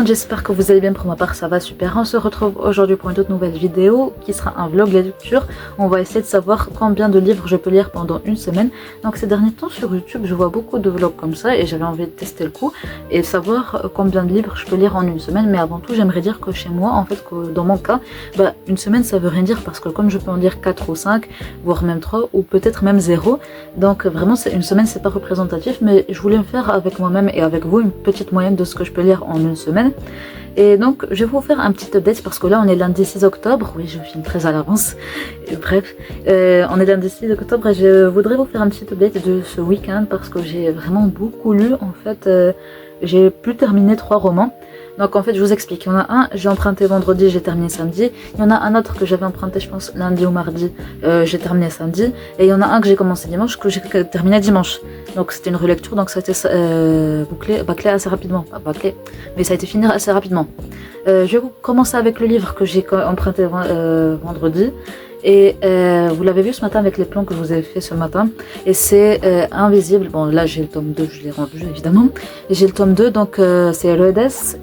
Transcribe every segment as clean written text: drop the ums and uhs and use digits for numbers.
monde, j'espère que vous allez bien. Pour ma part ça va super. On se retrouve aujourd'hui pour une toute nouvelle vidéo qui sera un vlog de lecture. On va essayer de savoir combien de livres je peux lire pendant une semaine. Donc ces derniers temps sur YouTube je vois beaucoup de vlogs comme ça et j'avais envie de tester le coup et savoir combien de livres je peux lire en une semaine. Mais avant tout j'aimerais dire que chez moi en fait, que dans mon cas, une semaine ça veut rien dire parce que comme je peux en lire 4 ou 5 voire même 3 ou peut-être même 0, donc vraiment une semaine c'est pas représentatif, mais je voulais me faire avec moi-même et avec vous une petite moyenne de ce que je peux lire en une semaine. Et donc je vais vous faire un petit update parce que là on est lundi 6 octobre, oui je filme très à l'avance, bref, on est lundi 6 octobre et je voudrais vous faire un petit update de ce week-end parce que j'ai vraiment beaucoup lu en fait, j'ai pu terminer 3 romans. Donc en fait je vous explique, il y en a un j'ai emprunté vendredi, j'ai terminé samedi, il y en a un autre que j'avais emprunté je pense lundi ou mardi, j'ai terminé samedi, et il y en a un que j'ai commencé dimanche que j'ai terminé dimanche. Donc c'était une relecture, donc ça a été bâclé assez rapidement, pas bâclé, mais ça a été fini assez rapidement. Je vais commencer avec le livre que j'ai emprunté vendredi. Et vous l'avez vu ce matin avec les plans que je vous ai fait ce matin. Et c'est Invisible. Bon là j'ai le tome 2, je l'ai rendu évidemment. Et j'ai le tome 2, donc c'est Redes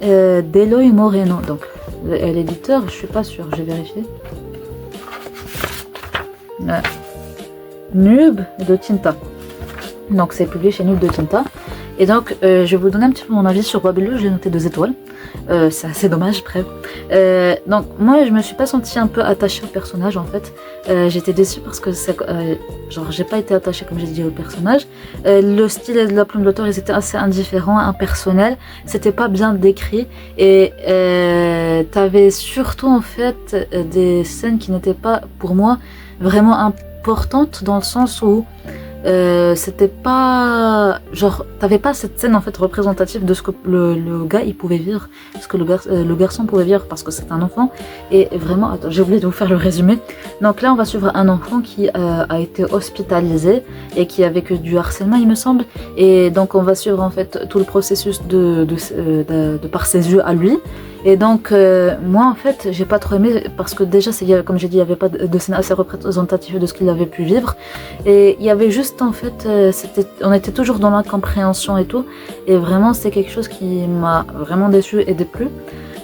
d'Eloy Moreno. Donc l'éditeur, je suis pas sûre, j'ai vérifié. Nub de Tinta. Donc c'est publié chez Nub de Tinta. Et donc je vais vous donner un petit peu mon avis sur Babylone, je l'ai noté 2 étoiles. C'est assez dommage, bref. Donc moi je me suis pas sentie un peu attachée au personnage en fait. J'étais déçue parce que c'est genre j'ai pas été attachée comme j'ai dit au personnage. Le style de la plume de l'auteur, ils étaient assez indifférents, impersonnels. C'était pas bien décrit et t'avais surtout en fait des scènes qui n'étaient pas pour moi vraiment importantes dans le sens où c'était pas genre t'avais pas cette scène en fait représentative de ce que le gars il pouvait vivre, ce que le garçon pouvait vivre parce que c'est un enfant. Et vraiment, attends, j'ai oublié de vous faire le résumé. Donc là on va suivre un enfant qui a été hospitalisé et qui a vécu du harcèlement il me semble, et donc on va suivre en fait tout le processus de par ses yeux à lui. Et donc moi en fait j'ai pas trop aimé parce que déjà comme j'ai dit il y avait pas de scène assez représentative de ce qu'il avait pu vivre, et il y avait juste en fait on était toujours dans l'incompréhension et tout, et vraiment c'est quelque chose qui m'a vraiment déçu et déplu.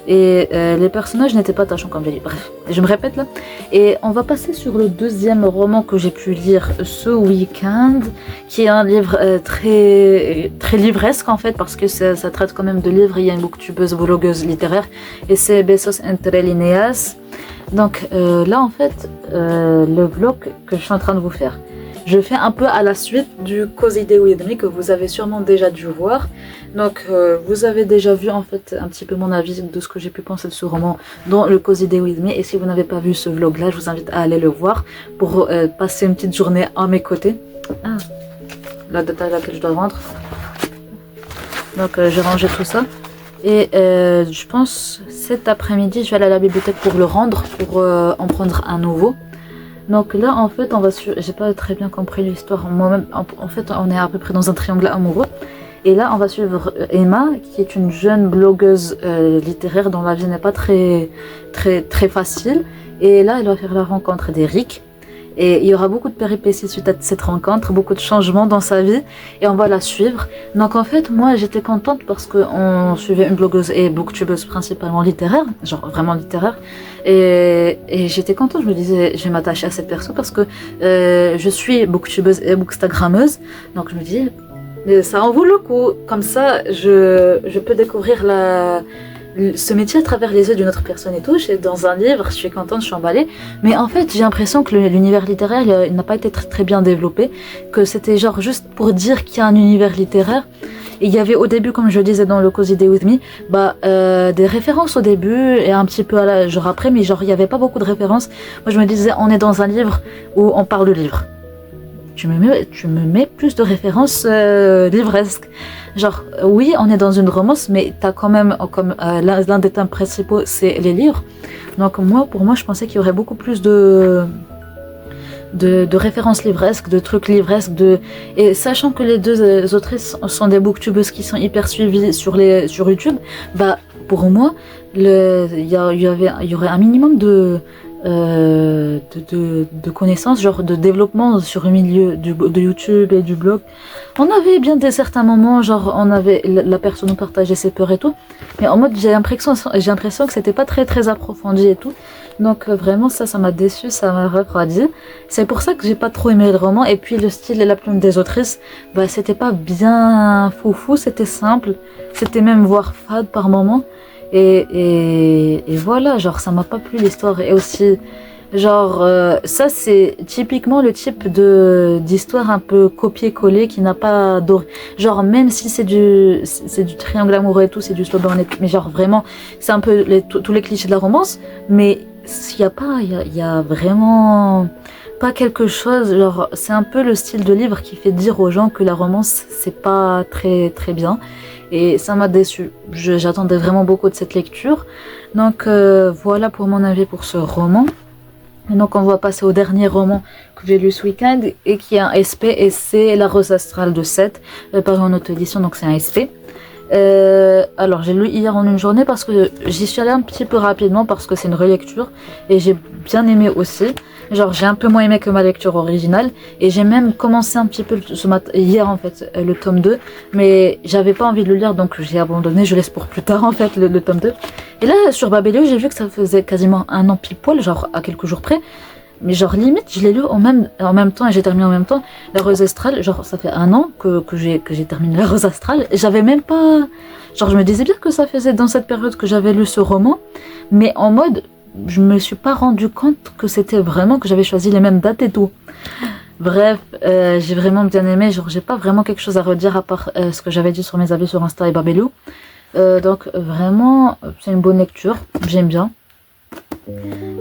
Et les personnages n'étaient pas attachants comme j'ai dit, bref, je me répète là. Et on va passer sur le deuxième roman que j'ai pu lire ce week-end, qui est un livre très livresque en fait, parce que ça traite quand même de livres. Il y a une booktubeuse vlogueuse littéraire et c'est Besos entre lineas. Donc là en fait, le vlog que je suis en train de vous faire, je fais un peu à la suite du Cozy Day With Me que vous avez sûrement déjà dû voir. Donc vous avez déjà vu en fait un petit peu mon avis de ce que j'ai pu penser de ce roman dans le Cozy Day With Me. Et si vous n'avez pas vu ce vlog là, je vous invite à aller le voir pour passer une petite journée à mes côtés. Ah, la date à laquelle je dois rendre. Donc j'ai rangé tout ça. Et je pense cet après-midi je vais aller à la bibliothèque pour le rendre, pour en prendre un nouveau. Donc là en fait on va suivre, j'ai pas très bien compris l'histoire moi-même, en fait on est à peu près dans un triangle amoureux. Et là on va suivre Emma qui est une jeune blogueuse littéraire dont la vie n'est pas très facile. Et là elle va faire la rencontre d'Eric. Et il y aura beaucoup de péripéties suite à cette rencontre, beaucoup de changements dans sa vie, et on va la suivre. Donc en fait, moi j'étais contente parce qu'on suivait une blogueuse et booktubeuse principalement littéraire, genre vraiment littéraire. Et j'étais contente, je me disais, je vais m'attacher à cette personne parce que je suis booktubeuse et bookstagrammeuse. Donc je me dis, ça en vaut le coup. Comme ça, je peux découvrir ce métier à travers les yeux d'une autre personne et tout. Je suis dans un livre, je suis contente, je suis emballée. Mais en fait, j'ai l'impression que l'univers littéraire, il n'a pas été très bien développé. Que c'était genre juste pour dire qu'il y a un univers littéraire. Et il y avait au début, comme je le disais dans le Cozy Day With Me, des références au début et un petit peu genre après, mais genre il n'y avait pas beaucoup de références. Moi je me disais, on est dans un livre où on parle de livre. Tu me mets plus de références livresques. Genre, oui, on est dans une romance, mais t'as quand même, comme l'un des thèmes principaux, c'est les livres. Donc pour moi, je pensais qu'il y aurait beaucoup plus de références livresques, de trucs livresques, et sachant que les deux autrices sont des booktubeuses qui sont hyper suivies sur YouTube, pour moi, il y aurait un minimum de de connaissances, genre de développement sur le milieu de YouTube et du blog. On avait bien des certains moments, genre on avait la personne nous partageait ses peurs et tout, mais en mode j'ai l'impression que c'était pas très approfondi et tout. Donc vraiment ça m'a déçu, ça m'a refroidi. C'est pour ça que j'ai pas trop aimé le roman. Et puis le style et la plume des autrices, bah c'était pas bien foufou, c'était simple, c'était même voire fade par moments. Et voilà, genre ça m'a pas plu l'histoire. Et aussi, genre ça c'est typiquement le type d'histoire un peu copier-coller qui n'a pas d'or. Genre même si c'est du triangle amoureux et tout, c'est du slow burn et tout, mais genre vraiment c'est un peu tous les clichés de la romance, mais il y a vraiment pas quelque chose, genre c'est un peu le style de livre qui fait dire aux gens que la romance c'est pas très bien. Et ça m'a déçu. J'attendais vraiment beaucoup de cette lecture. Donc voilà pour mon avis pour ce roman. Donc on va passer au dernier roman que j'ai lu ce week-end et qui est un SP, et c'est La Rose Astrale de Seth, paru en auto-édition, donc c'est un SP. Alors j'ai lu hier en une journée parce que j'y suis allée un petit peu rapidement parce que c'est une relecture et j'ai bien aimé aussi. Genre j'ai un peu moins aimé que ma lecture originale et j'ai même commencé un petit peu hier en fait le tome 2, mais j'avais pas envie de le lire donc j'ai abandonné, je laisse pour plus tard en fait le tome 2. Et là sur Babelio j'ai vu que ça faisait quasiment un an pile poil, genre à quelques jours près. Mais genre limite je l'ai lu en même temps et j'ai terminé en même temps. La Rose Astrale, genre ça fait un an que j'ai terminé La Rose Astrale et j'avais même pas... Genre je me disais bien que ça faisait dans cette période que j'avais lu ce roman, mais en mode je me suis pas rendu compte que c'était vraiment que j'avais choisi les mêmes dates et tout. Bref, j'ai vraiment bien aimé, genre j'ai pas vraiment quelque chose à redire à part ce que j'avais dit sur mes avis sur Insta et Babelio. Donc vraiment c'est une bonne lecture, j'aime bien.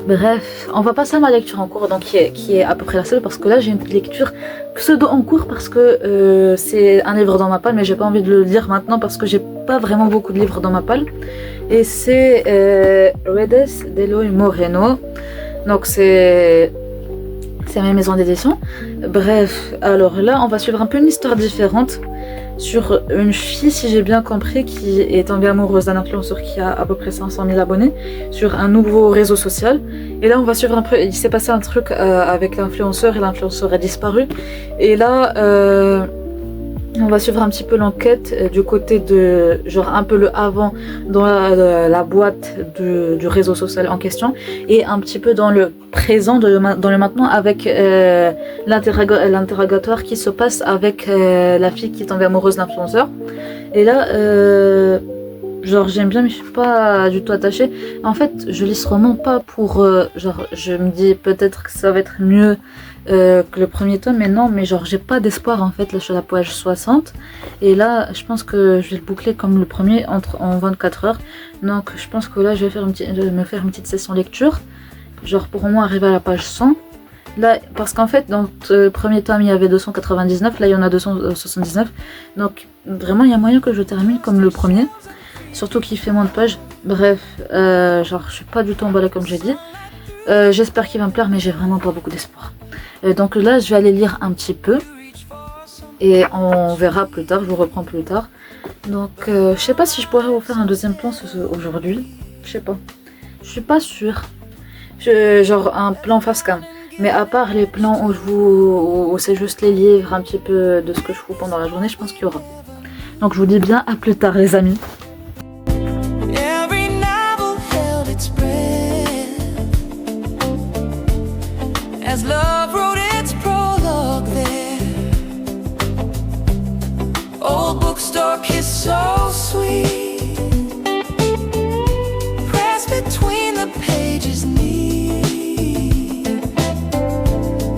Bref, on va passer à ma lecture en cours, donc qui est à peu près la seule, parce que là j'ai une lecture pseudo en cours parce que c'est un livre dans ma palle, mais j'ai pas envie de le lire maintenant parce que j'ai pas vraiment beaucoup de livres dans ma palle. Et c'est Redes d'Eloy Moreno, donc c'est mes maisons d'édition. Bref, alors là on va suivre un peu une histoire différente sur une fille, si j'ai bien compris, qui est tombée amoureuse d'un influenceur qui a à peu près 500 000 abonnés sur un nouveau réseau social. Et là on va suivre un peu, il s'est passé un truc avec l'influenceur et l'influenceur est disparu. Et là on va suivre un petit peu l'enquête du côté de, genre un peu le avant dans la boîte du réseau social en question et un petit peu dans le présent, dans le maintenant avec l'interrogatoire qui se passe avec la fille qui est tombée amoureuse de l'influenceur. Et là, genre j'aime bien mais je suis pas du tout attachée. En fait, je lis ce roman pas pour, genre je me dis peut-être que ça va être mieux que le premier tome, mais non, mais genre j'ai pas d'espoir en fait là sur la page 60 et là je pense que je vais le boucler comme le premier en 24 heures, donc je pense que là je vais me faire une petite session lecture, genre pour au moins arriver à la page 100 là, parce qu'en fait dans le premier tome il y avait 299, là il y en a 279, donc vraiment il y a moyen que je termine comme le premier, surtout qu'il fait moins de pages. Bref, genre je suis pas du tout emballée comme j'ai dit. J'espère qu'il va me plaire, mais j'ai vraiment pas beaucoup d'espoir. Donc là, je vais aller lire un petit peu. Et on verra plus tard, je vous reprends plus tard. Donc, je sais pas si je pourrais vous faire un deuxième plan aujourd'hui. Je sais pas. Je suis pas sûre. Genre un plan face cam. Mais à part les plans où c'est juste les livres, un petit peu de ce que je fous pendant la journée, je pense qu'il y aura. Donc je vous dis bien à plus tard les amis. As love wrote its prologue there, old bookstore kiss so sweet, pressed between the pages neat.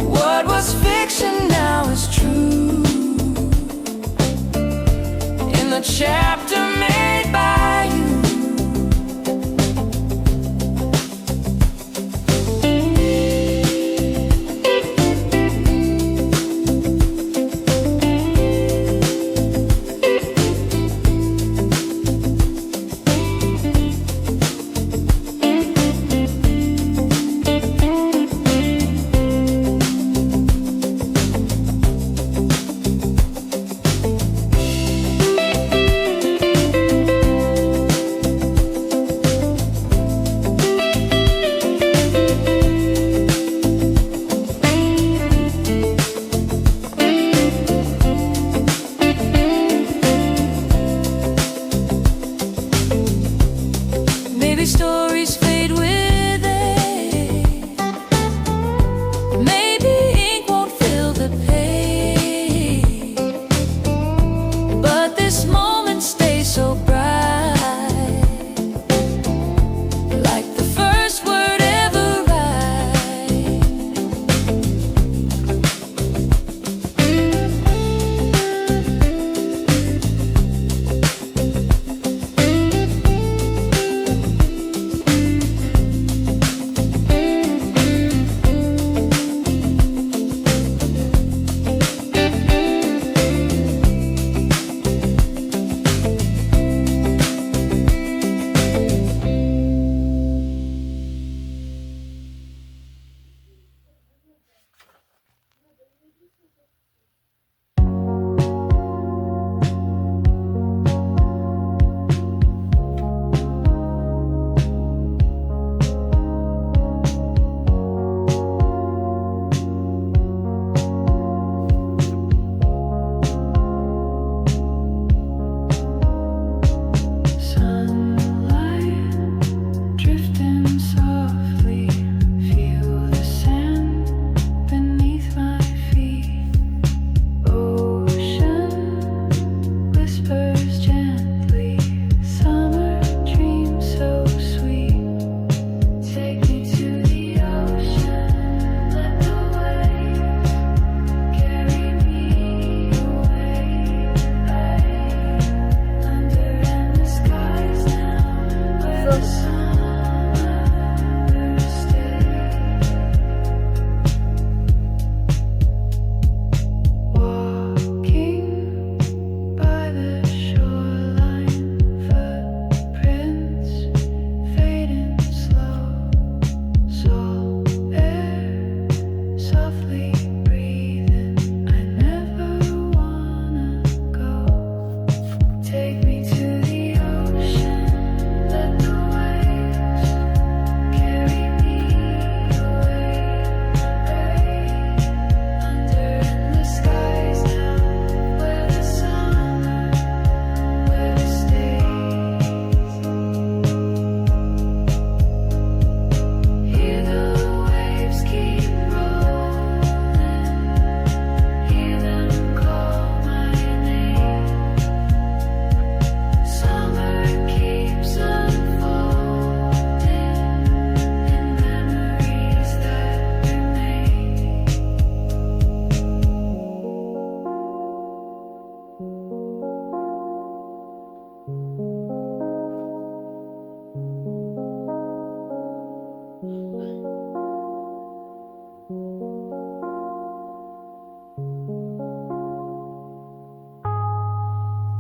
What was fiction now is true, in the chapter made by you.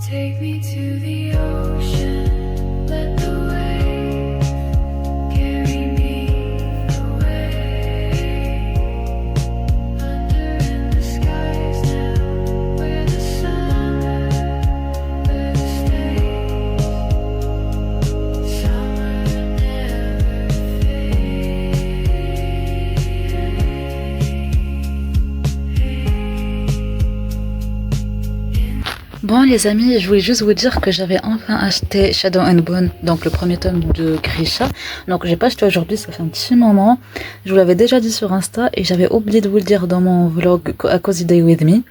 Take me to the ocean, let the waves carry me away. Under in the skies now, where the summer weather stays. Summer never Bon les amis, je voulais juste vous dire que j'avais enfin acheté Shadow and Bone, donc le premier tome de Grisha. Donc j'ai pas acheté aujourd'hui, ça fait un petit moment. Je vous l'avais déjà dit sur Insta et j'avais oublié de vous le dire dans mon vlog A Cozy Day With Me.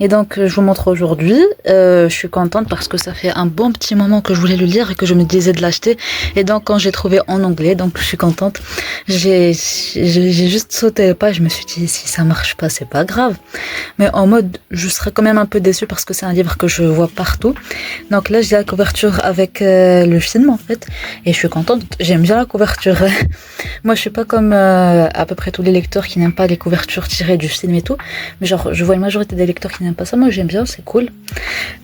Et donc je vous montre aujourd'hui. Je suis contente parce que ça fait un bon petit moment que je voulais le lire et que je me disais de l'acheter. Et donc quand j'ai trouvé en anglais, donc je suis contente. J'ai juste sauté le pas, je me suis dit si ça marche pas, c'est pas grave. Mais en mode, je serais quand même un peu déçue parce que c'est un livre que je vois partout. Donc là, j'ai la couverture avec le film en fait. Et je suis contente, j'aime bien la couverture. Moi, je suis pas comme à peu près tous les lecteurs qui n'aiment pas les couvertures tirées du film et tout. Mais genre, je vois une majorité des lecteurs qui n'aiment pas ça. Moi, j'aime bien, c'est cool.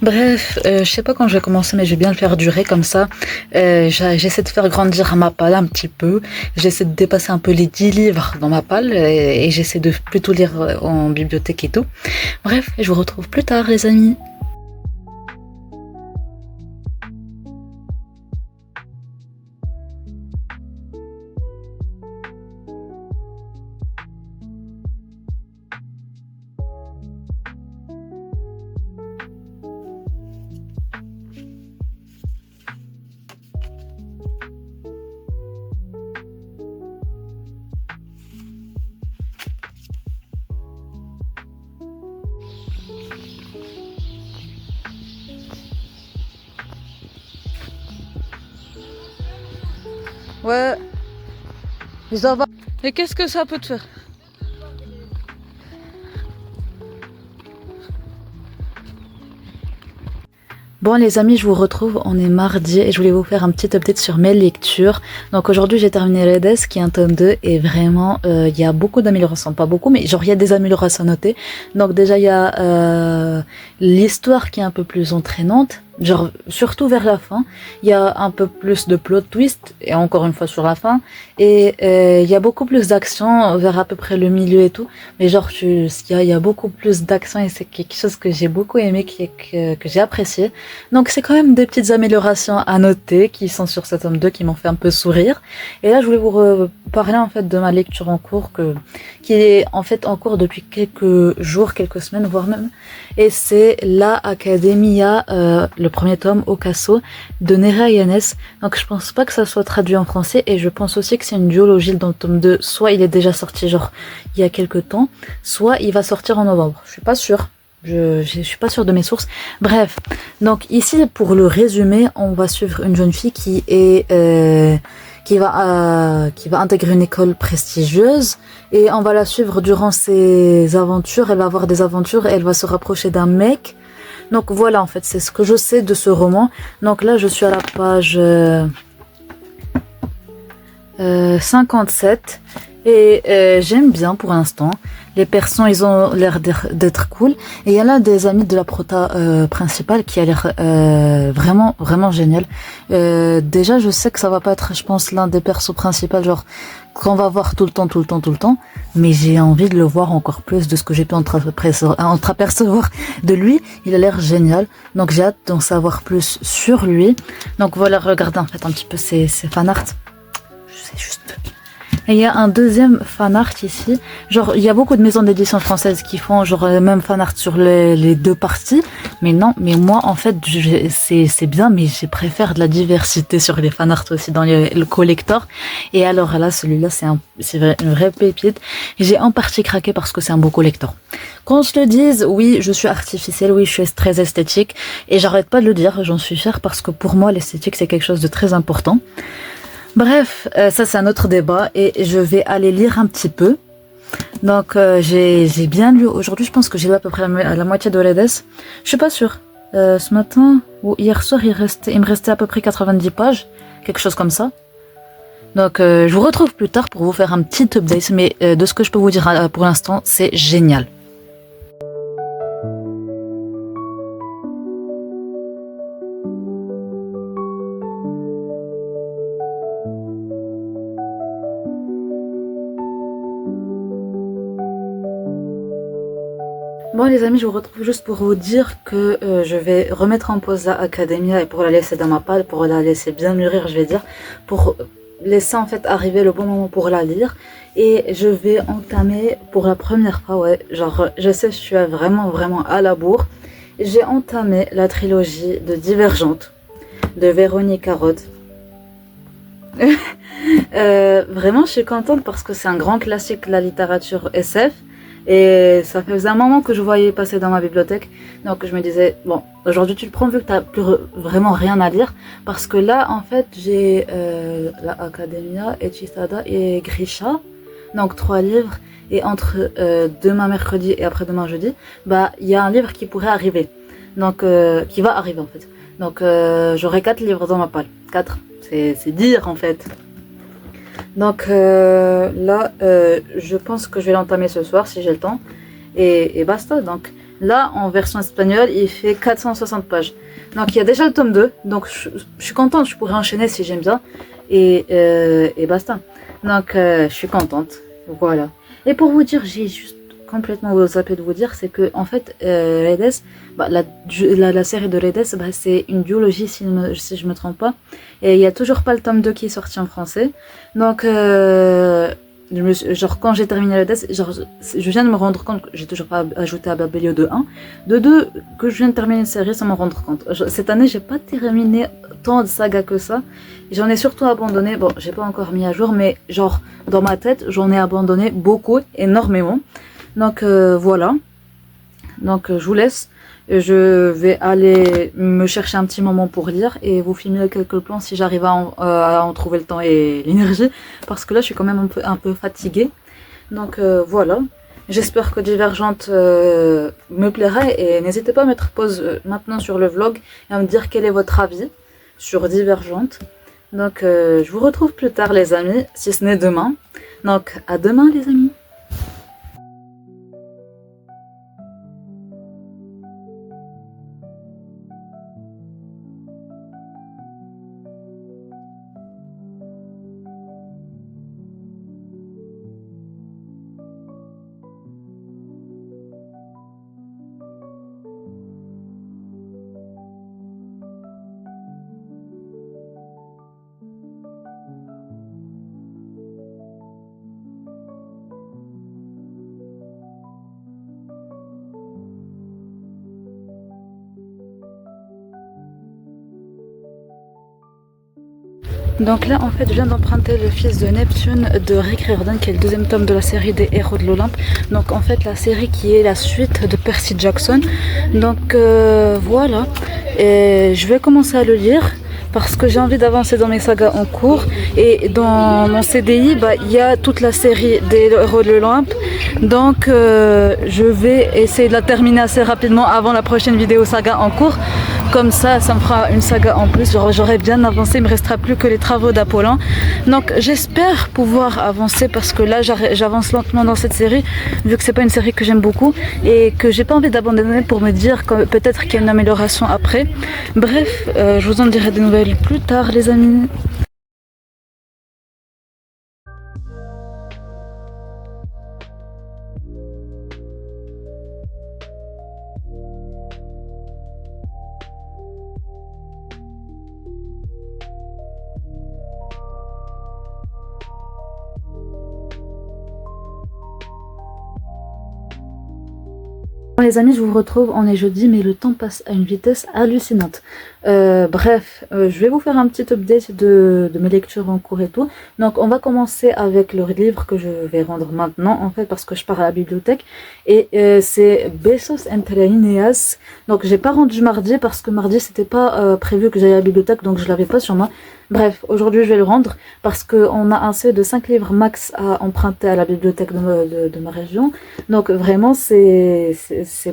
Bref, je sais pas quand je vais commencer, mais je vais bien le faire durer comme ça. J'essaie de faire grandir ma palle un petit peu. J'essaie de dépasser un peu les 10 livres dans ma palle. Et j'essaie de plutôt lire en bibliothèque et tout. Bref, je vous retrouve plus tard les amis. Ouais, ça va. Et qu'est-ce que ça peut te faire? Bon les amis, je vous retrouve, on est mardi et je voulais vous faire un petit update sur mes lectures. Donc aujourd'hui j'ai terminé Redes qui est un tome 2 et vraiment il y a beaucoup d'améliorations, pas beaucoup mais genre il y a des améliorations notées. Donc déjà il y a l'histoire qui est un peu plus entraînante. Genre surtout vers la fin, il y a un peu plus de plot twist et encore une fois sur la fin et il y a beaucoup plus d'action vers à peu près le milieu et tout, mais genre il y a beaucoup plus d'action et c'est quelque chose que j'ai beaucoup aimé, que j'ai apprécié. Donc c'est quand même des petites améliorations à noter qui sont sur ce tome 2 qui m'ont fait un peu sourire. Et là je voulais vous parler en fait de ma lecture en cours qui est en fait en cours depuis quelques jours, quelques semaines voire même, et c'est La Academia, le premier tome Ocasso de Nerea Yanez. Donc je pense pas que ça soit traduit en français et je pense aussi que c'est une duologie dans le tome 2. Soit il est déjà sorti genre il y a quelques temps, soit il va sortir en novembre. Je suis pas sûre. Je suis pas sûre de mes sources. Bref, donc ici pour le résumé, on va suivre une jeune fille qui va intégrer une école prestigieuse et on va la suivre durant ses aventures. Elle va avoir des aventures et elle va se rapprocher d'un mec. Donc voilà, en fait, c'est ce que je sais de ce roman. Donc là, je suis à la page 57 et j'aime bien pour l'instant. Les personnes, ils ont l'air d'être cool. Et il y a là des amis de la prota principale qui a l'air vraiment, vraiment génial. Déjà, je sais que ça va pas être, je pense, l'un des persos principaux, genre qu'on va voir tout le temps. Mais j'ai envie de le voir encore plus de ce que j'ai pu entreapercevoir de lui. Il a l'air génial. Donc j'ai hâte d'en savoir plus sur lui. Donc voilà, regardez en fait un petit peu ses fanarts. C'est juste... Et il y a un deuxième fanart ici. Genre, il y a beaucoup de maisons d'édition françaises qui font genre même fanart sur les deux parties. Mais non, mais moi en fait, c'est bien, mais je préfère de la diversité sur les fanarts aussi dans le collector. Et alors là, celui-là, c'est une vraie pépite. Et j'ai en partie craqué parce que c'est un beau collector. Qu'on se le dise, oui, je suis artificielle, oui, je suis très esthétique. Et j'arrête pas de le dire, j'en suis fière parce que pour moi, l'esthétique, c'est quelque chose de très important. Bref, ça c'est un autre débat et je vais aller lire un petit peu. Donc j'ai bien lu aujourd'hui, je pense que j'ai lu à peu près la moitié de Redes. Je suis pas sûre. Ce matin ou hier soir, il me restait à peu près 90 pages, quelque chose comme ça. Donc je vous retrouve plus tard pour vous faire un petit update, mais de ce que je peux vous dire pour l'instant, c'est génial. Bon les amis, je vous retrouve juste pour vous dire que je vais remettre en pause la Academia et pour la laisser dans ma palle, pour la laisser bien mûrir je vais dire, pour laisser en fait arriver le bon moment pour la lire. Et je vais entamer pour la première fois, ouais, genre je sais je suis vraiment à la bourre. J'ai entamé la trilogie de Divergente de Véronique Carotte. Vraiment je suis contente parce que c'est un grand classique de la littérature SF. Et ça faisait un moment que je voyais passer dans ma bibliothèque. Donc je me disais, bon, aujourd'hui tu le prends vu que tu n'as plus vraiment rien à lire. Parce que là, en fait, j'ai la Academia, Hechizada et Grisha. Donc 3 livres. Et entre demain mercredi et après-demain jeudi, bah il y a un livre qui pourrait arriver. Donc qui va arriver en fait. Donc j'aurai 4 livres dans ma palle. 4, c'est dire en fait. Donc là, je pense que je vais l'entamer ce soir si j'ai le temps. Et basta. Donc là, en version espagnole, il fait 460 pages. Donc il y a déjà le tome 2. Donc je suis contente, je pourrais enchaîner si j'aime bien. Et basta. Donc je suis contente. Voilà. Et pour vous dire, j'ai juste complètement zappé de vous dire, c'est que en fait, Redes, bah, la série de Redes, bah, c'est une duologie si je me trompe pas. Et il n'y a toujours pas le tome 2 qui est sorti en français. Donc, genre quand j'ai terminé Redes, genre, je viens de me rendre compte que j'ai toujours pas ajouté à Babelio de 1. De 2, que je viens de terminer une série sans m'en rendre compte. Cette année, j'ai pas terminé tant de sagas que ça. J'en ai surtout abandonné, bon, j'ai pas encore mis à jour, mais genre, dans ma tête, j'en ai abandonné beaucoup, énormément. Donc voilà, donc je vous laisse, je vais aller me chercher un petit moment pour lire et vous filmer quelques plans si j'arrive à en trouver le temps et l'énergie, parce que là je suis quand même un peu fatiguée. Donc voilà, j'espère que Divergente me plaira et n'hésitez pas à mettre pause maintenant sur le vlog et à me dire quel est votre avis sur Divergente. Donc je vous retrouve plus tard les amis, si ce n'est demain. Donc à demain les amis. Donc là en fait je viens d'emprunter le fils de Neptune de Rick Riordan qui est le deuxième tome de la série des héros de l'Olympe. Donc en fait la série qui est la suite de Percy Jackson. Donc voilà, et je vais commencer à le lire parce que j'ai envie d'avancer dans mes sagas en cours. Et dans mon CDI, bah, il y a toute la série des héros de l'Olympe. Donc je vais essayer de la terminer assez rapidement avant la prochaine vidéo saga en cours. Comme ça me fera une saga en plus, j'aurai bien avancé, il me restera plus que les travaux d'Apollon. Donc j'espère pouvoir avancer parce que là j'avance lentement dans cette série, vu que c'est pas une série que j'aime beaucoup et que j'ai pas envie d'abandonner pour me dire que peut-être qu'il y a une amélioration après. Bref, je vous en dirai des nouvelles plus tard les amis. Bon, les amis, je vous retrouve, on est jeudi, mais le temps passe à une vitesse hallucinante. Bref, je vais vous faire un petit update de mes lectures en cours et tout. Donc on va commencer avec le livre que je vais rendre maintenant, en fait, parce que je pars à la bibliothèque. Et c'est Besos entre Ineas. Donc j'ai pas rendu mardi, parce que mardi c'était pas prévu que j'aille à la bibliothèque, donc je l'avais pas sur moi. Bref, aujourd'hui je vais le rendre, parce qu'on a un seuil de 5 livres max à emprunter à la bibliothèque de ma région. Donc vraiment c'est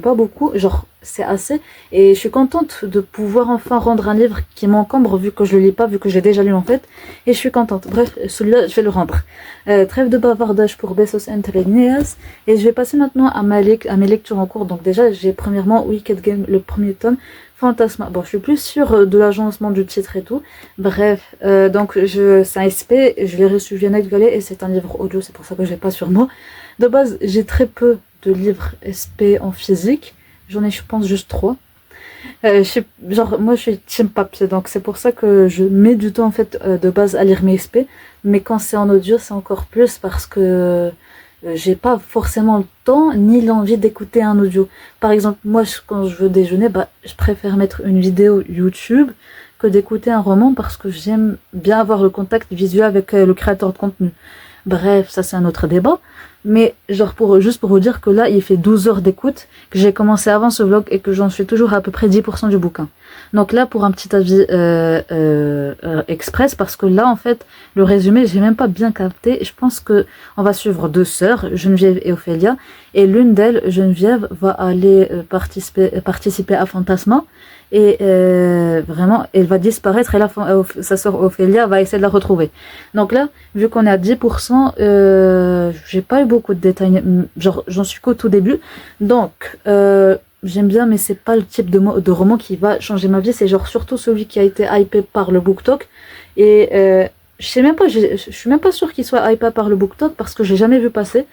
pas beaucoup, genre c'est assez. Et je suis contente de pouvoir enfin rendre un livre qui m'encombre vu que je le lis pas, vu que j'ai déjà lu en fait. Et je suis contente. Bref, celui-là je vais le rendre. Trêve de bavardage pour Besos entre Ineas. Et je vais passer maintenant à mes lectures en cours. Donc déjà j'ai premièrement Wicked Game, le premier tome. Fantasma. Bon, je suis plus sûre de l'agencement du titre et tout. Bref, donc c'est un SP, je l'ai reçu via Night Valley et c'est un livre audio, c'est pour ça que je l'ai pas sur moi. De base, j'ai très peu de livres SP en physique. J'en ai, je pense, juste 3. Genre, moi, je suis team papier, donc c'est pour ça que je mets du temps, en fait, de base à lire mes SP. Mais quand c'est en audio, c'est encore plus parce que j'ai pas forcément le temps ni l'envie d'écouter un audio. Par exemple, moi, quand je veux déjeuner, bah, je préfère mettre une vidéo YouTube que d'écouter un roman parce que j'aime bien avoir le contact visuel avec le créateur de contenu. Bref, ça c'est un autre débat. Mais genre juste pour vous dire que là, il fait 12 heures d'écoute, que j'ai commencé avant ce vlog et que j'en suis toujours à peu près 10% du bouquin. Donc là, pour un petit avis express, parce que là, en fait, le résumé, j'ai même pas bien capté. Je pense que on va suivre 2 sœurs, Geneviève et Ophélia, et l'une d'elles, Geneviève, va aller participer à Fantasma. Et vraiment, elle va disparaître et là, sa sœur Ophélia va essayer de la retrouver. Donc là, vu qu'on est à 10%, j'ai pas eu beaucoup de détails, genre j'en suis qu'au tout début. Donc, j'aime bien, mais c'est pas le type de roman qui va changer ma vie. C'est genre surtout celui qui a été hypé par le BookTok. Et je sais même pas, je suis même pas sûre qu'il soit hypé par le BookTok parce que j'ai jamais vu passer.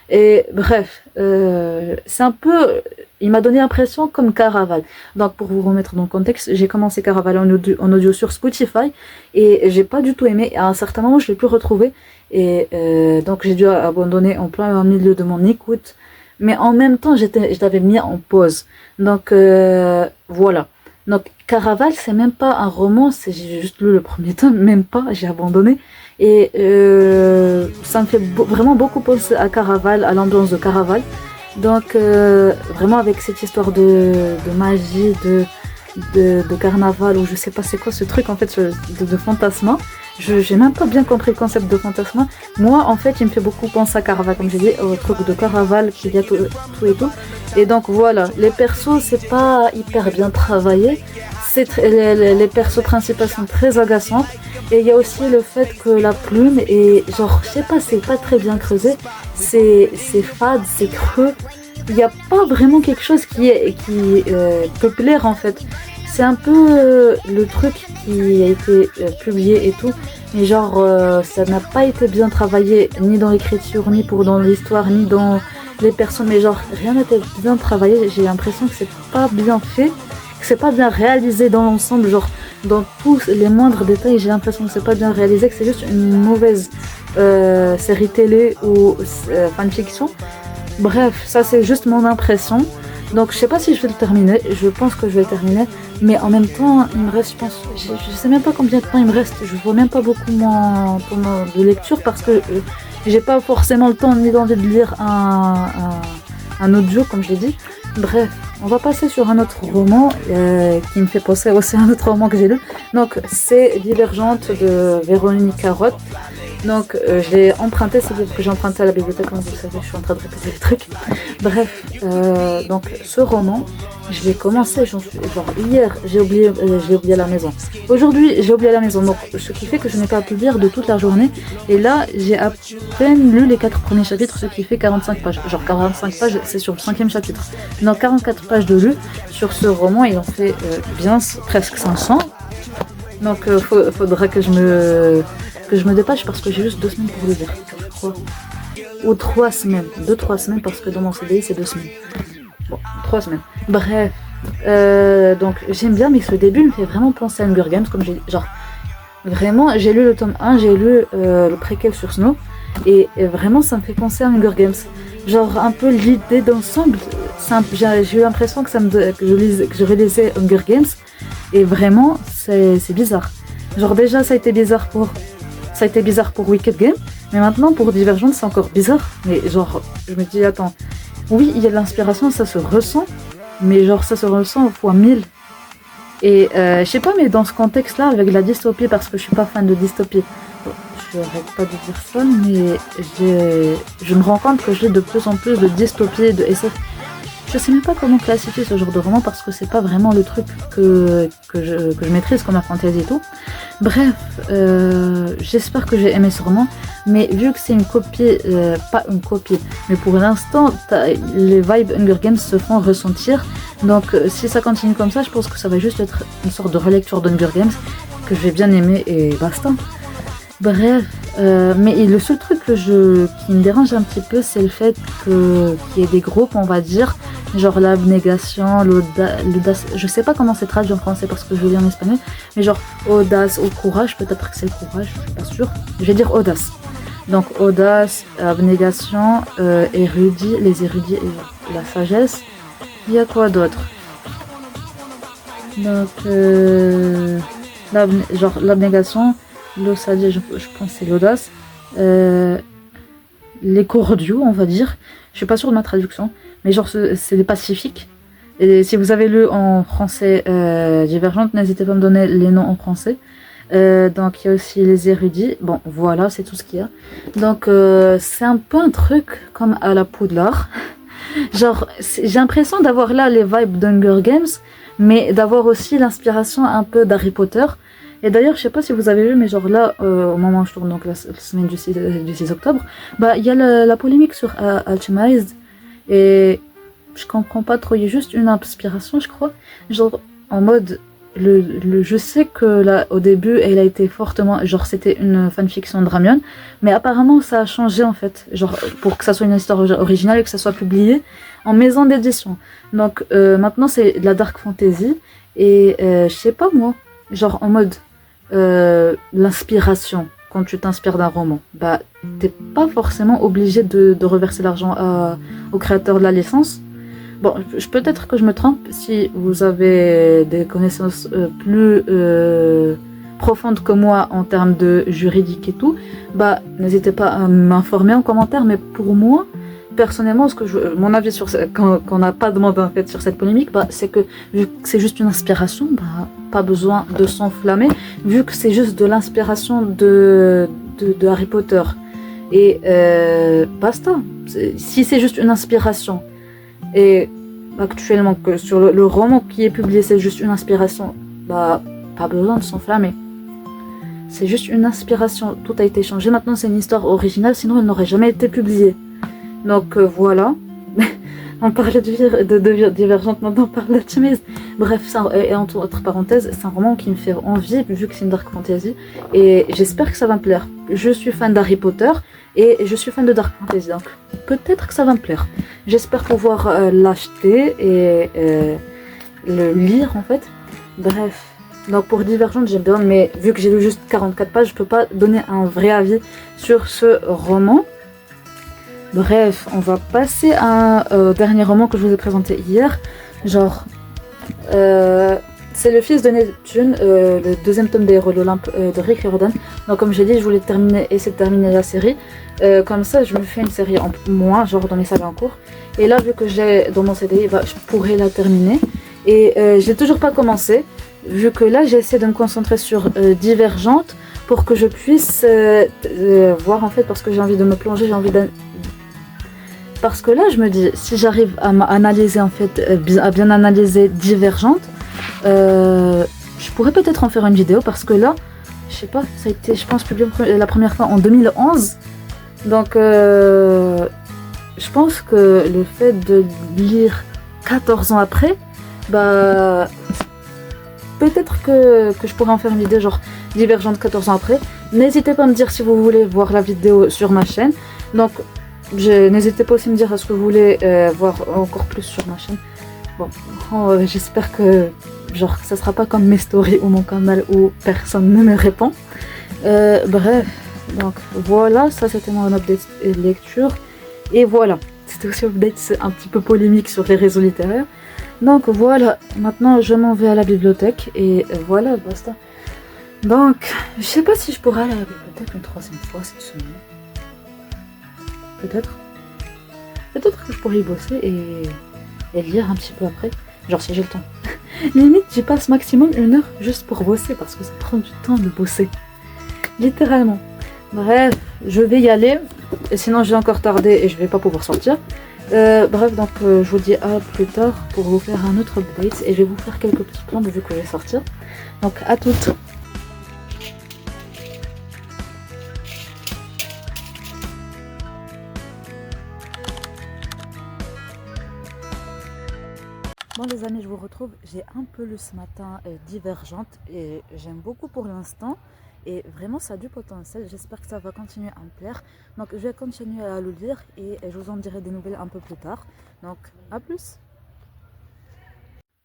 Et bref, c'est un peu... Il m'a donné l'impression comme Caraval. Donc pour vous remettre dans le contexte, j'ai commencé Caraval en audio sur Spotify et j'ai pas du tout aimé. À un certain moment, je l'ai plus retrouvé et donc j'ai dû abandonner en plein milieu de mon écoute. Mais en même temps, je l'avais mis en pause. Donc voilà. Donc Caraval, c'est même pas un roman, j'ai juste lu le premier tome, même pas, j'ai abandonné. Et ça me fait vraiment beaucoup penser à Caraval, à l'ambiance de Caraval. Donc vraiment avec cette histoire de magie, de carnaval, ou je sais pas c'est quoi ce truc en fait de fantasma. J'ai même pas bien compris le concept de fantasma. Moi en fait il me fait beaucoup penser à Caraval, comme j'ai dit, au truc de Caraval qu'il y a tout et tout. Et donc voilà, les persos c'est pas hyper bien travaillé. Les persos principaux sont très agaçantes. Et il y a aussi le fait que la plume est genre, je sais pas, c'est pas très bien creusé. C'est fade, c'est creux. Il n'y a pas vraiment quelque chose qui peut plaire en fait. C'est un peu le truc qui a été publié et tout. Mais genre, ça n'a pas été bien travaillé ni dans l'écriture, ni dans l'histoire, ni dans les personnes. Mais genre, rien n'a été bien travaillé. J'ai l'impression que c'est pas bien fait. Que c'est pas bien réalisé dans l'ensemble, genre dans tous les moindres détails, j'ai l'impression que c'est pas bien réalisé, que c'est juste une mauvaise série télé ou fanfiction. Bref, ça c'est juste mon impression. Donc je sais pas si je vais le terminer, je pense que je vais le terminer, mais en même temps, il me reste, je pense, je sais même pas combien de temps il me reste, je vois même pas beaucoup mon temps de lecture parce que j'ai pas forcément le temps ni d'envie de lire un audio comme j'ai dit. Bref, on va passer sur un autre roman qui me fait penser aussi à un autre roman que j'ai lu. Donc c'est Divergente de Véronique Roth. Donc je l'ai emprunté, c'est parce que j'ai emprunté à la bibliothèque, comme vous savez, je suis en train de répéter les trucs. Bref, donc ce roman, je l'ai commencé, genre hier, j'ai oublié à la maison. Aujourd'hui, j'ai oublié à la maison, donc ce qui fait que je n'ai pas pu lire de toute la journée. Et là, j'ai à peine lu les 4 premiers chapitres, ce qui fait 45 pages. Genre 45 pages, c'est sur le 5e chapitre. Donc 44 pages de lu sur ce roman, il en fait bien presque 500. Donc faudra que je me dépêche parce que j'ai juste 2 semaines pour le lire, je crois. Ou 3 semaines. 2-3 semaines parce que dans mon CDI c'est 2 semaines. Bon, 3 semaines. Bref. Donc j'aime bien, mais ce début me fait vraiment penser à Hunger Games, comme j'ai dit. Genre, vraiment, j'ai lu le tome 1, j'ai lu le préquel sur Snow. Et vraiment ça me fait penser à Hunger Games. Genre un peu l'idée d'ensemble. J'ai eu l'impression que je relisais Hunger Games. Et vraiment, c'est bizarre. Genre déjà ça a été bizarre pour Wicked Game, mais maintenant pour Divergente c'est encore bizarre. Mais genre, je me dis attends, oui il y a de l'inspiration, ça se ressent, mais genre ça se ressent fois 1000. Et je sais pas, mais dans ce contexte là, avec la dystopie, parce que je suis pas fan de dystopie, je n'arrête pas de dire ça, mais je me rends compte que j'ai de plus en plus de dystopie, de SF. Je sais même pas comment classifier ce genre de roman parce que c'est pas vraiment le truc que je maîtrise comme la fantasy et tout. Bref, j'espère que j'ai aimé ce roman, mais vu que c'est une copie, pas une copie, mais pour l'instant, les vibes Hunger Games se font ressentir. Donc si ça continue comme ça, je pense que ça va juste être une sorte de relecture d'Hunger Games que je vais bien aimer et basta. Bref, Mais le seul truc qui me dérange un petit peu, c'est le fait qu'il y ait des groupes, on va dire, genre l'abnégation, l'audace. Je sais pas comment c'est traduit en français parce que je lis en espagnol, mais genre audace ou courage, peut-être que c'est le courage, je suis pas sûre. Je vais dire audace. Donc audace, abnégation, érudit, les érudits et la sagesse. Il y a quoi d'autre? Donc, genre l'abnégation, l'osadie, je pense que c'est l'audace. Les cordiaux, on va dire. Je suis pas sûre de ma traduction, mais genre c'est les pacifiques. Et si vous avez lu en français Divergente, n'hésitez pas à me donner les noms en français. Donc il y a aussi les érudits. Bon, voilà, c'est tout ce qu'il y a. Donc c'est un peu un truc comme à la Poudlard. Genre, j'ai l'impression d'avoir là les vibes d'Hunger Games, mais d'avoir aussi l'inspiration un peu d'Harry Potter. Et d'ailleurs, je sais pas si vous avez vu, mais genre là, au moment où je tourne, donc la semaine du 6 octobre, bah il y a la polémique sur Alchemized. Et je comprends pas trop, il y a juste une inspiration, je crois. Genre, en mode, je sais que là, au début, elle a été fortement, genre c'était une fanfiction de Ramion, mais apparemment ça a changé en fait, genre pour que ça soit une histoire originale et que ça soit publié en maison d'édition. Donc maintenant c'est de la dark fantasy et je sais pas moi, genre en mode l'inspiration, quand tu t'inspires d'un roman, bah t'es pas forcément obligé de reverser l'argent au créateur de la licence. Bon, peut-être que je me trompe, si vous avez des connaissances plus profondes que moi en termes de juridique et tout, bah n'hésitez pas à m'informer en commentaire, mais pour moi, personnellement, mon avis sur qu'on n'a pas demandé en fait sur cette polémique, bah, c'est que vu que c'est juste une inspiration, bah, pas besoin de s'enflammer, vu que c'est juste de l'inspiration de Harry Potter. Et basta. Si c'est juste une inspiration, et actuellement que sur le roman qui est publié c'est juste une inspiration, bah pas besoin de s'enflammer. C'est juste une inspiration, tout a été changé, maintenant c'est une histoire originale, sinon elle n'aurait jamais été publiée. Donc voilà. On parlait de Divergente, maintenant on parle d'Alchemist. Bref, et entre parenthèses, c'est un roman qui me fait envie, vu que c'est une dark fantasy, et j'espère que ça va me plaire. Je suis fan d'Harry Potter, et je suis fan de dark fantasy, donc peut-être que ça va me plaire. J'espère pouvoir l'acheter et le lire en fait. Bref, donc pour Divergente j'aime bien, mais vu que j'ai lu juste 44 pages, je peux pas donner un vrai avis sur ce roman. Bref, on va passer à un dernier roman que je vous ai présenté hier. Genre, c'est Le Fils de Neptune, le deuxième tome des Héros de l'Olympe de Rick Riordan. Donc comme j'ai dit, je voulais essayer de terminer la série. Comme ça, je me fais une série en moins, genre dans mes sagas en cours. Et là, vu que j'ai dans mon CDI, bah, je pourrais la terminer. Et j'ai toujours pas commencé, vu que là, j'essaie de me concentrer sur Divergente pour que je puisse voir en fait, parce que j'ai envie de me plonger, j'ai envie parce que là, je me dis, si j'arrive à analyser en fait, à bien analyser Divergente, je pourrais peut-être en faire une vidéo parce que là, je sais pas, ça a été, je pense, publié la première fois en 2011. Donc, je pense que le fait de lire 14 ans après, bah, peut-être que je pourrais en faire une vidéo genre Divergente 14 ans après. N'hésitez pas à me dire si vous voulez voir la vidéo sur ma chaîne. Donc, n'hésitez pas aussi à me dire ce que vous voulez voir encore plus sur ma chaîne. Bon, j'espère que genre ça sera pas comme mes stories ou mon canal où personne ne me répond. Bref, donc voilà, ça c'était mon update de lecture. Et voilà, c'était aussi un update un petit peu polémique sur les réseaux littéraires. Donc voilà, maintenant je m'en vais à la bibliothèque et voilà, basta. Donc, je sais pas si je pourrais aller à la bibliothèque une troisième fois cette semaine. Peut-être. Peut-être que je pourrais y bosser et lire un petit peu après. Genre si j'ai le temps. Limite, j'y passe maximum 1 heure juste pour bosser parce que ça prend du temps de bosser. Littéralement. Bref, je vais y aller. Et sinon, je vais encore tarder et je vais pas pouvoir sortir. Bref, donc je vous dis à plus tard pour vous faire un autre update. Et je vais vous faire quelques petits plans vu que je vais sortir. Donc à toutes. Bon les amis, je vous retrouve, j'ai un peu lu ce matin Divergente et j'aime beaucoup pour l'instant Et vraiment, ça a du potentiel. J'espère que ça va continuer à me plaire. Donc, je vais continuer à le lire et je vous en dirai des nouvelles un peu plus tard. Donc, à plus!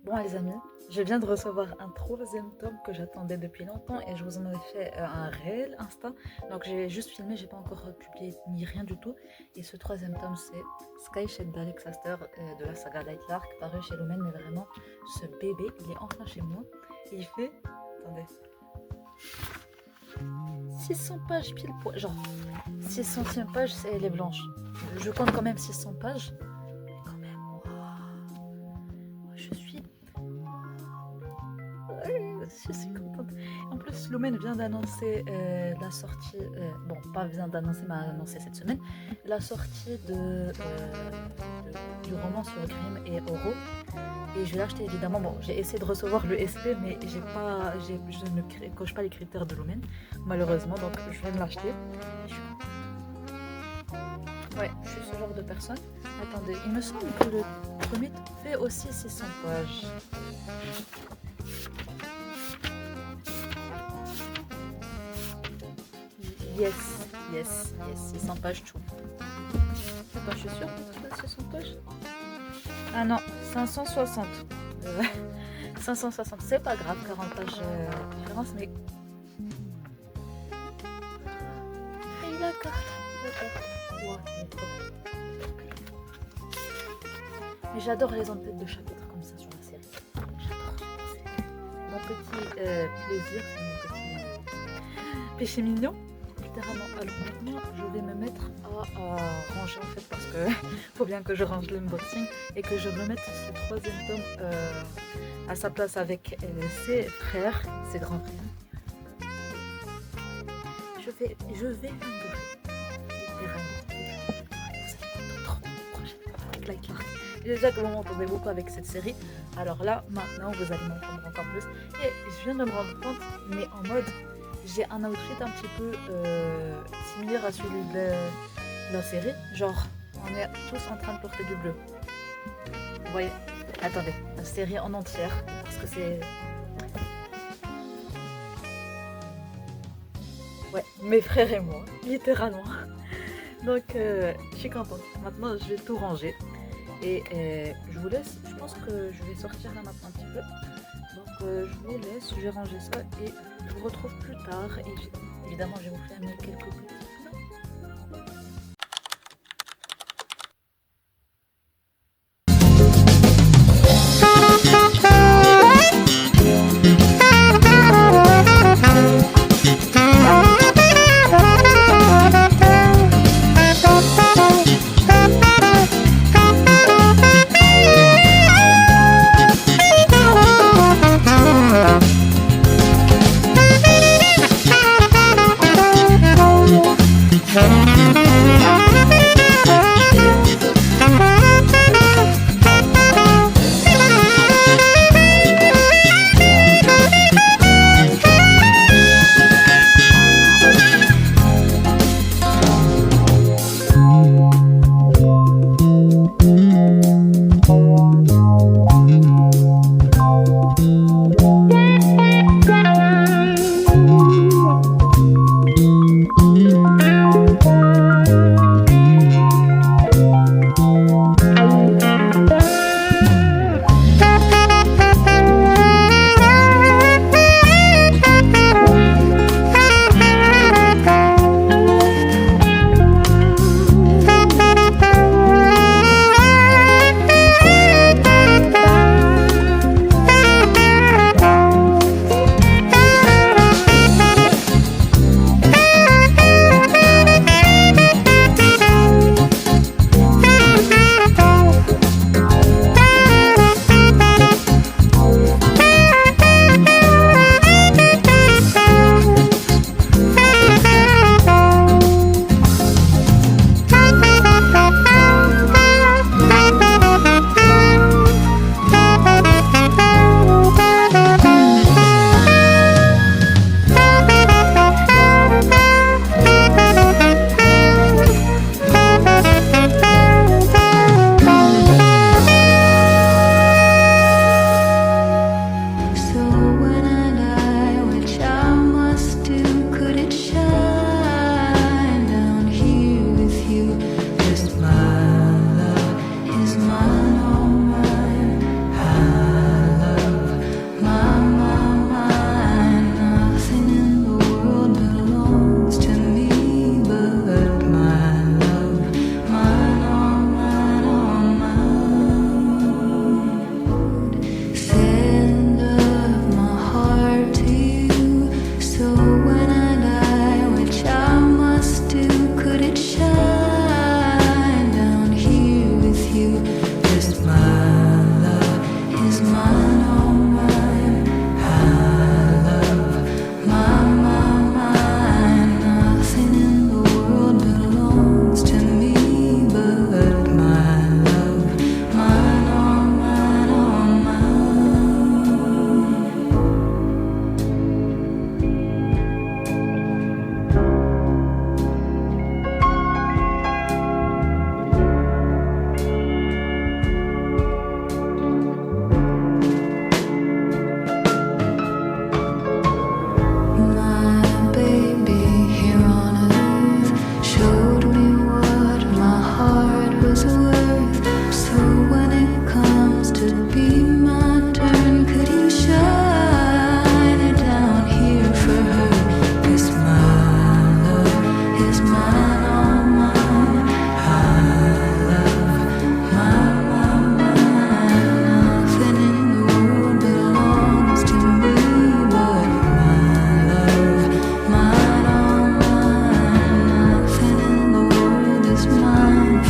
Bon les amis, je viens de recevoir un troisième tome que j'attendais depuis longtemps et je vous en avais fait un réel Insta. Donc j'ai juste filmé, j'ai pas encore publié ni rien du tout. Et ce troisième tome c'est Sky Shade d'Alex Aster de la saga Lightlark, paru chez Lumen. Mais vraiment, ce bébé, il est enfin chez moi. Et il fait... Attendez... 600 pages pile poil. Genre, 600e page, c'est elle est blanche. Je compte quand même 600 pages. Mais quand même, waouh, je suis contente. En plus, Lumen vient d'annoncer la sortie, bon, pas vient d'annoncer, mais a annoncé cette semaine, la sortie du roman sur Grimm et Oro. Et je vais l'acheter évidemment. Bon, j'ai essayé de recevoir le SP, mais je ne coche pas les critères de Lumen, malheureusement, donc je viens de l'acheter. Ouais, je suis ce genre de personne. Attendez, il me semble que le premier fait aussi 600 pages. Yes, 600 pages tout. Attends, je suis sûre que c'est 600 pages. Ah non, 560. 560, c'est pas grave, 40 pages de différence, mais... Et la carte. Ouais, il est trop bien. Mais j'adore les en-têtes de chapitre comme ça sur la série. J'adore. Mon petit plaisir, c'est mon petit péché mignon. Littéralement. Alors maintenant, je vais me mettre à ranger en fait parce que faut bien que je range l'unboxing et que je remette ce troisième tome à sa place avec ses frères, ses grands frères. Je vais l'endurer. Littéralement. Déjà que vous m'entendez beaucoup avec cette série, alors là, maintenant, vous allez m'entendre encore plus. Et je viens de me rendre compte, mais en mode... J'ai un outfit un petit peu similaire à celui de la série. Genre, on est tous en train de porter du bleu. Vous voyez? Attendez, la série en entière. Parce que c'est... Ouais, mes frères et moi, littéralement. Donc, je suis contente. Maintenant, je vais tout ranger. Et je vous laisse. Je pense que je vais sortir là maintenant un petit peu. Donc, je vous laisse. Je vais ranger ça et... Je vous retrouve plus tard et évidemment je vais vous faire quelques petits plans.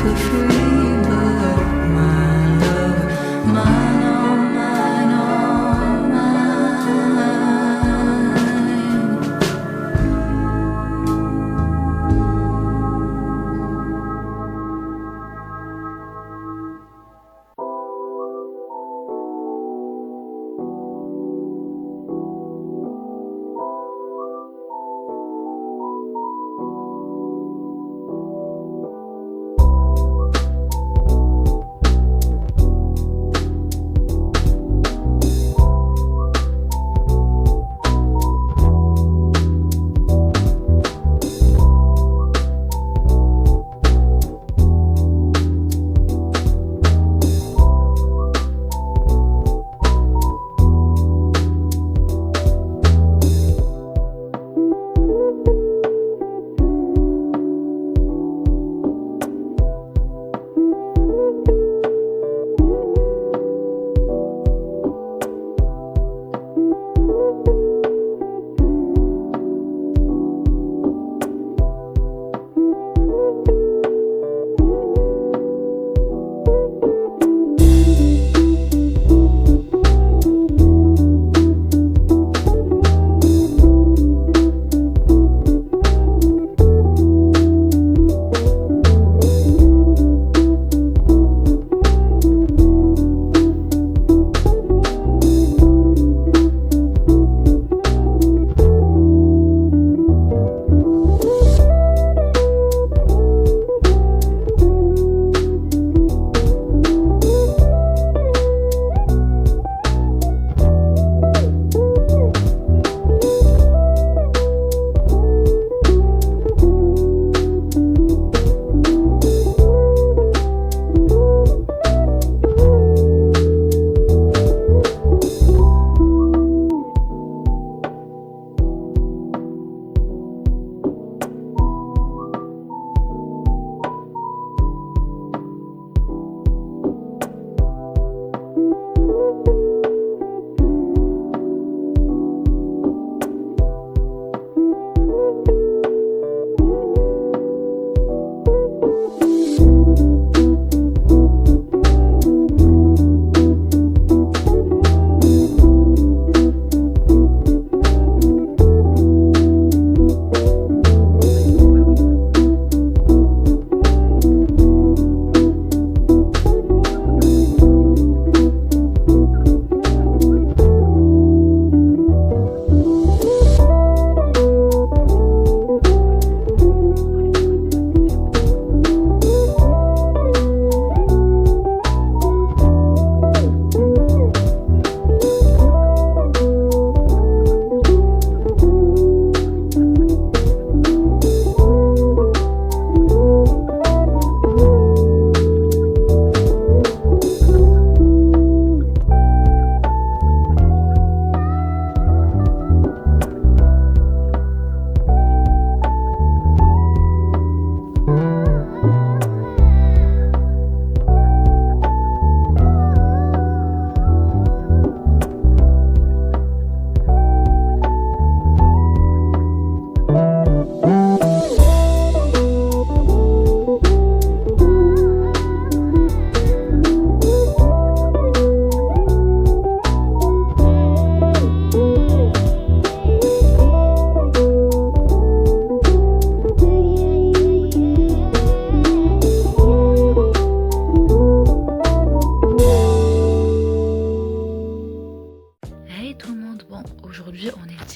for free, but my love, mine, oh mine, oh mine.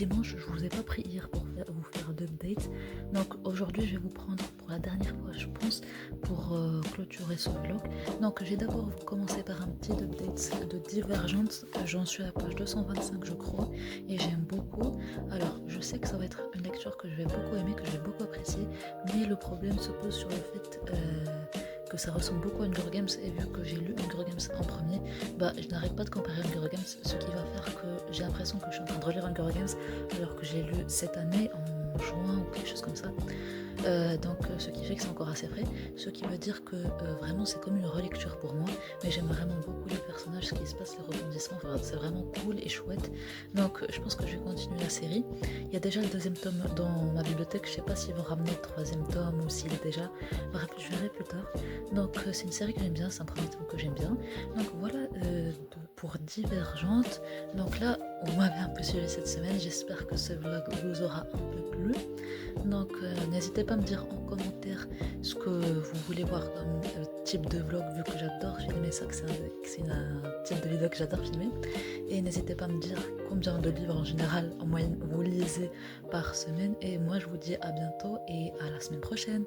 dimanche, je vous ai pas pris hier pour vous faire d'update. Donc aujourd'hui, je vais vous prendre pour la dernière fois, je pense, pour clôturer ce vlog. Donc j'ai d'abord commencé par un petit update de Divergente. J'en suis à la page 225, je crois, et j'aime beaucoup. Alors, je sais que ça va être une lecture que je vais beaucoup aimer, que je vais beaucoup apprécier, mais le problème se pose sur le fait que ça ressemble beaucoup à Hunger Games, et vu que j'ai lu Hunger Games en premier, bah je n'arrête pas de comparer Hunger Games, ce qui va faire que j'ai l'impression que je suis en train de relire Hunger Games alors que je l'ai lu cette année en juin ou quelque chose comme ça. Ce qui fait que c'est encore assez frais. Ce qui veut dire que vraiment c'est comme une relecture pour moi, mais j'aime vraiment beaucoup les personnages, ce qui se passe, les rebondissements, enfin, c'est vraiment cool et chouette. Donc je pense que je vais continuer la série. Il y a déjà le deuxième tome dans ma bibliothèque, je sais pas s'ils vont ramener le troisième tome ou s'il est déjà, bref, je verrai plus tard. Donc c'est une série que j'aime bien, c'est un premier tome que j'aime bien. Donc voilà pour Divergente. Donc là, on m'avait un peu suivi cette semaine, j'espère que ce vlog vous aura un peu plu. Donc n'hésitez pas à me dire en commentaire ce que vous voulez voir comme type de vlog, vu que j'adore filmer ça, que c'est un type de vidéo que j'adore filmer. Et n'hésitez pas à me dire combien de livres en général en moyenne vous lisez par semaine. Et moi je vous dis à bientôt et à la semaine prochaine.